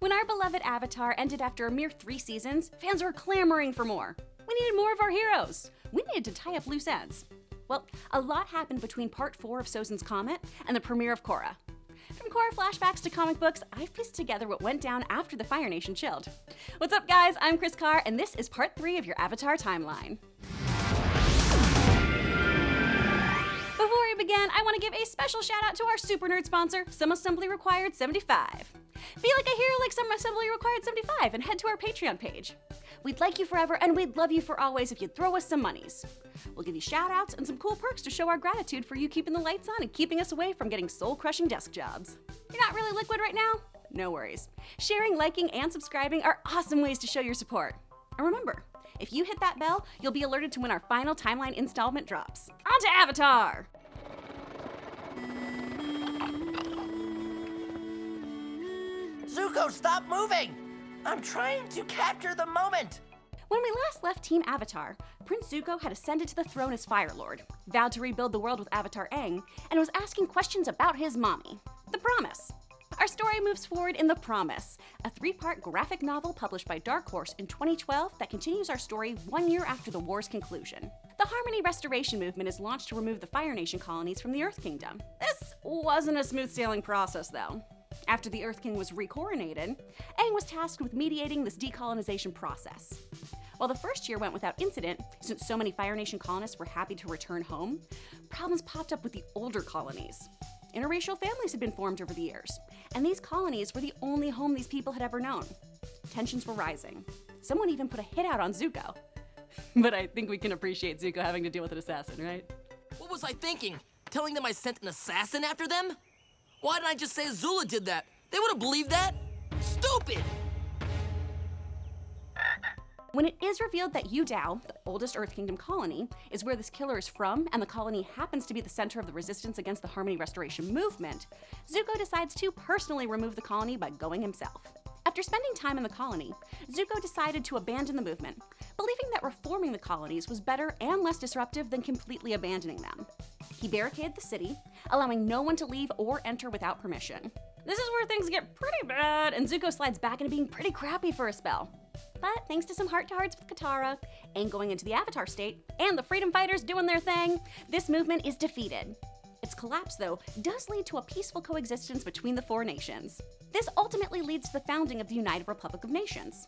When our beloved Avatar ended after a mere 3 seasons, fans were clamoring for more. We needed more of our heroes. We needed to tie up loose ends. Well, a lot happened between Part 4 of Sozin's Comet and the premiere of Korra. From Korra flashbacks to comic books, I've pieced together what went down after the Fire Nation chilled. What's up, guys? I'm Kris Carr, and this is Part 3 of your Avatar timeline. Before we begin, I want to give a special shout out to our super nerd sponsor, Some Assembly Required 75. Be like a hero like Some Assembly Required 75 and head to our Patreon page. We'd like you forever and we'd love you for always if you'd throw us some monies. We'll give you shout outs and some cool perks to show our gratitude for you keeping the lights on and keeping us away from getting soul-crushing desk jobs. You're not really liquid right now? No worries. Sharing, liking, and subscribing are awesome ways to show your support. And remember, if you hit that bell, you'll be alerted to when our final timeline installment drops. On to Avatar! Zuko, stop moving! I'm trying to capture the moment! When we last left Team Avatar, Prince Zuko had ascended to the throne as Fire Lord, vowed to rebuild the world with Avatar Aang, and was asking questions about his mommy, The Promise. Our story moves forward in The Promise, a 3-part graphic novel published by Dark Horse in 2012 that continues our story 1 year after the war's conclusion. The Harmony Restoration Movement is launched to remove the Fire Nation colonies from the Earth Kingdom. This wasn't a smooth sailing process, though. After the Earth King was recoronated, Aang was tasked with mediating this decolonization process. While the first year went without incident, since so many Fire Nation colonists were happy to return home, problems popped up with the older colonies. Interracial families had been formed over the years, and these colonies were the only home these people had ever known. Tensions were rising. Someone even put a hit out on Zuko. But I think we can appreciate Zuko having to deal with an assassin, right? What was I thinking? Telling them I sent an assassin after them? Why didn't I just say Azula did that? They would have believed that. Stupid! When it is revealed that Yu Dao, the oldest Earth Kingdom colony, is where this killer is from, and the colony happens to be the center of the resistance against the Harmony Restoration Movement, Zuko decides to personally remove the colony by going himself. After spending time in the colony, Zuko decided to abandon the movement, believing that reforming the colonies was better and less disruptive than completely abandoning them. He barricaded the city, allowing no one to leave or enter without permission. This is where things get pretty bad, and Zuko slides back into being pretty crappy for a spell. But thanks to some heart-to-hearts with Katara, Aang going into the Avatar state, and the freedom fighters doing their thing, this movement is defeated. Its collapse, though, does lead to a peaceful coexistence between the 4 nations. This ultimately leads to the founding of the United Republic of Nations.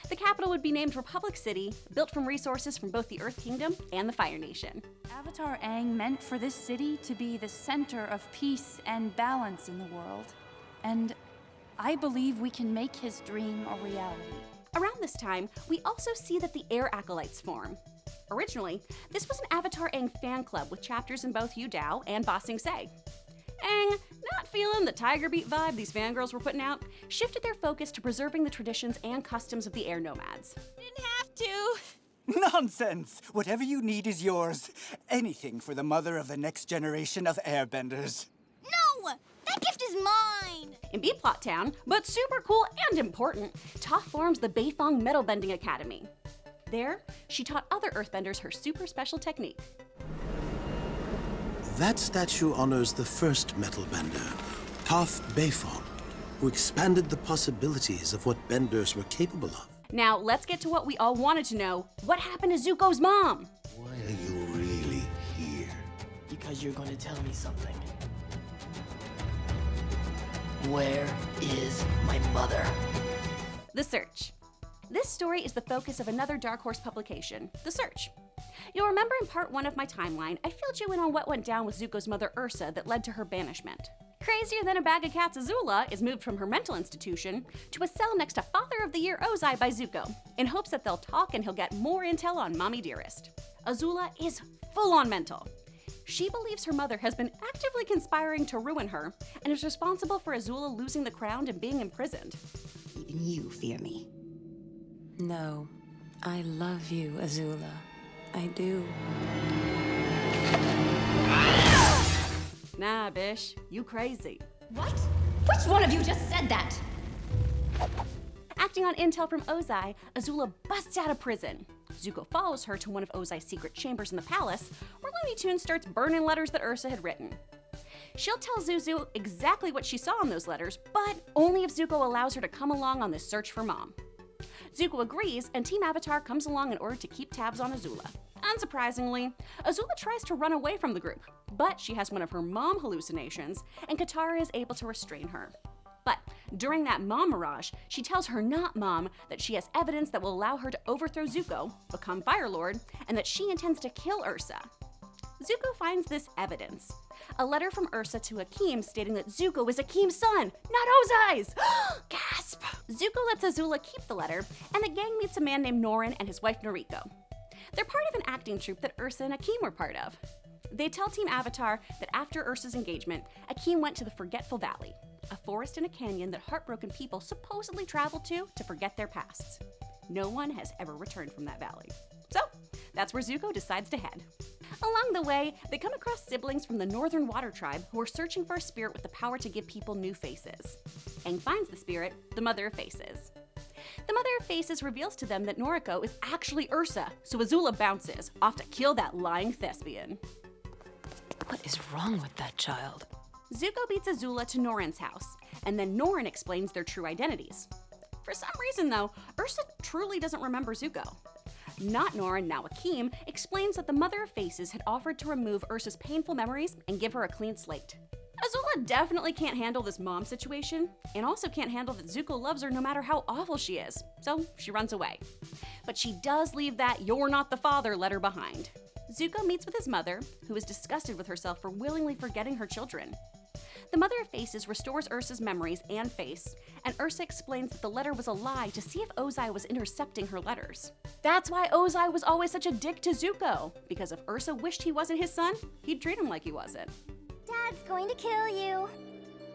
The capital would be named Republic City, built from resources from both the Earth Kingdom and the Fire Nation. Avatar Aang meant for this city to be the center of peace and balance in the world. And I believe we can make his dream a reality. Around this time, we also see that the Air Acolytes form. Originally, this was an Avatar Aang fan club with chapters in both Yu Dao and Ba Sing Se. Aang, not feeling the Tiger Beat vibe these fangirls were putting out, shifted their focus to preserving the traditions and customs of the air nomads. Didn't have to. Nonsense! Whatever you need is yours. Anything for the mother of the next generation of airbenders. No! That gift is mine! In B-Plot Town, but super cool and important, Toph forms the Beifong Metal Bending Academy. There, she taught other earthbenders her super special technique. That statue honors the first metal bender, Toph Beifong, who expanded the possibilities of what benders were capable of. Now, let's get to what we all wanted to know. What happened to Zuko's mom? Why are you really here? Because you're going to tell me something. Where is my mother? The Search. This story is the focus of another Dark Horse publication, The Search. You'll remember in part 1 of my timeline, I filled you in on what went down with Zuko's mother Ursa that led to her banishment. Crazier than a bag of cats, Azula is moved from her mental institution to a cell next to Father of the Year Ozai by Zuko, in hopes that they'll talk and he'll get more intel on Mommy Dearest. Azula is full-on mental. She believes her mother has been actively conspiring to ruin her and is responsible for Azula losing the crown and being imprisoned. Even you fear me. No, I love you, Azula. I do. Nah, Bish, you crazy. What? Which one of you just said that? Acting on intel from Ozai, Azula busts out of prison. Zuko follows her to one of Ozai's secret chambers in the palace, where Looney Tunes starts burning letters that Ursa had written. She'll tell Zuzu exactly what she saw in those letters, but only if Zuko allows her to come along on this search for Mom. Zuko agrees, and Team Avatar comes along in order to keep tabs on Azula. Unsurprisingly, Azula tries to run away from the group, but she has one of her mom hallucinations, and Katara is able to restrain her. But during that mom mirage, she tells her not mom that she has evidence that will allow her to overthrow Zuko, become Fire Lord, and that she intends to kill Ursa. Zuko finds this evidence. A letter from Ursa to Akeem stating that Zuko is Akeem's son, not Ozai's! Gasp! Zuko lets Azula keep the letter, and the gang meets a man named Norin and his wife Noriko. They're part of an acting troupe that Ursa and Akeem were part of. They tell Team Avatar that after Ursa's engagement, Akeem went to the Forgetful Valley, a forest and a canyon that heartbroken people supposedly travel to forget their pasts. No one has ever returned from that valley. So, that's where Zuko decides to head. Along the way, they come across siblings from the Northern Water Tribe who are searching for a spirit with the power to give people new faces. Aang finds the spirit, the Mother of Faces. The Mother of Faces reveals to them that Noriko is actually Ursa, so Azula bounces, off to kill that lying thespian. What is wrong with that child? Zuko beats Azula to Norin's house, and then Norin explains their true identities. For some reason, though, Ursa truly doesn't remember Zuko. Not Norin, now Akeem, explains that the Mother of Faces had offered to remove Ursa's painful memories and give her a clean slate. Azula definitely can't handle this mom situation, and also can't handle that Zuko loves her no matter how awful she is, so she runs away. But she does leave that "you're not the father" letter behind. Zuko meets with his mother, who is disgusted with herself for willingly forgetting her children. The Mother of Faces restores Ursa's memories and face, and Ursa explains that the letter was a lie to see if Ozai was intercepting her letters. That's why Ozai was always such a dick to Zuko, because if Ursa wished he wasn't his son, he'd treat him like he wasn't. Dad's going to kill you.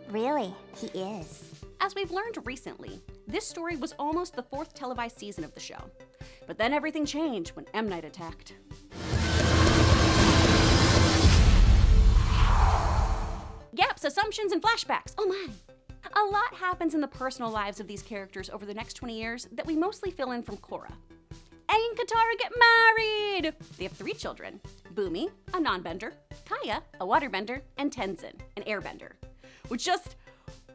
Really, he is. As we've learned recently, this story was almost the 4th televised season of the show. But then everything changed when M. Night attacked. Gaps, assumptions, and flashbacks. Oh my! A lot happens in the personal lives of these characters over the next 20 years that we mostly fill in from Korra. Aang and Katara get married! They have 3 children: Bumi, a non-bender, Kaya, a waterbender, and Tenzin, an airbender. Which just,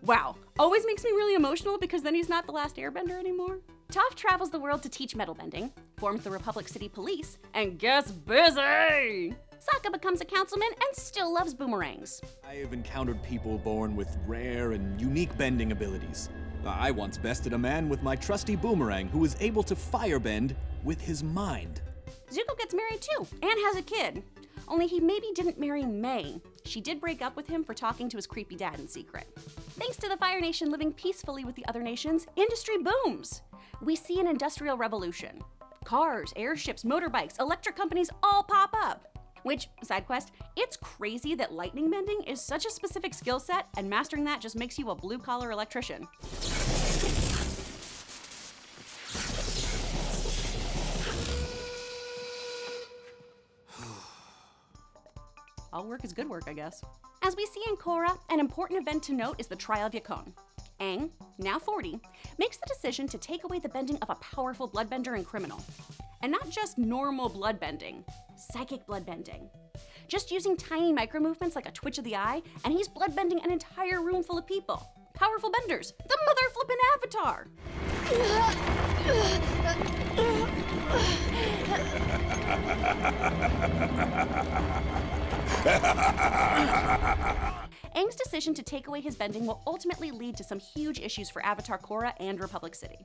wow, always makes me really emotional because then he's not the last airbender anymore. Toph travels the world to teach metal bending, forms the Republic City Police, and gets busy! Sokka becomes a councilman and still loves boomerangs. I have encountered people born with rare and unique bending abilities. I once bested a man with my trusty boomerang who was able to firebend with his mind. Zuko gets married too, and has a kid. Only he maybe didn't marry May. She did break up with him for talking to his creepy dad in secret. Thanks to the Fire Nation living peacefully with the other nations, industry booms. We see an industrial revolution. Cars, airships, motorbikes, electric companies all pop up. Which, side quest, it's crazy that lightning bending is such a specific skill set, and mastering that just makes you a blue-collar electrician. All work is good work, I guess. As we see in Korra, an important event to note is the trial of Yakon. Aang, now 40, makes the decision to take away the bending of a powerful bloodbender and criminal. And not just normal bloodbending, psychic bloodbending. Just using tiny micro-movements like a twitch of the eye, and he's bloodbending an entire room full of people. Powerful benders, the mother flippin' Avatar! Aang's decision to take away his bending will ultimately lead to some huge issues for Avatar Korra and Republic City.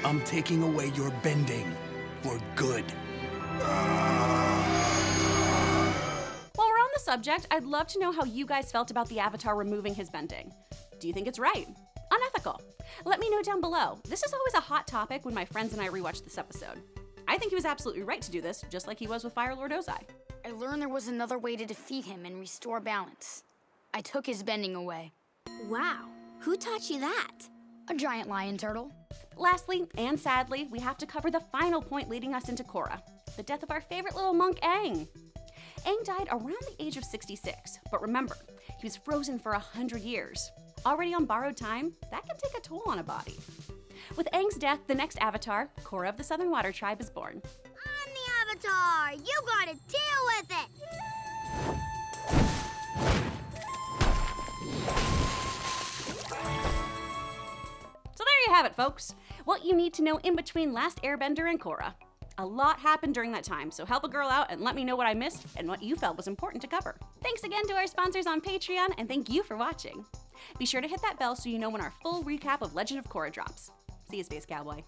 I'm taking away your bending for good. While we're on the subject, I'd love to know how you guys felt about the Avatar removing his bending. Do you think it's right? Unethical? Let me know down below. This is always a hot topic when my friends and I rewatch this episode. I think he was absolutely right to do this, just like he was with Fire Lord Ozai. I learned there was another way to defeat him and restore balance. I took his bending away. Wow, who taught you that? A giant lion turtle. Lastly, and sadly, we have to cover the final point leading us into Korra, the death of our favorite little monk, Aang. Aang died around the age of 66, but remember, he was frozen for 100 years. Already on borrowed time, that can take a toll on a body. With Aang's death, the next Avatar, Korra of the Southern Water Tribe, is born. I'm the Avatar! You gotta deal with it! have it, folks. What you need to know in between Last Airbender and Korra. A lot happened during that time, so help a girl out and let me know what I missed and what you felt was important to cover. Thanks again to our sponsors on Patreon, and thank you for watching. Be sure to hit that bell so you know when our full recap of Legend of Korra drops. See you, Space Cowboy.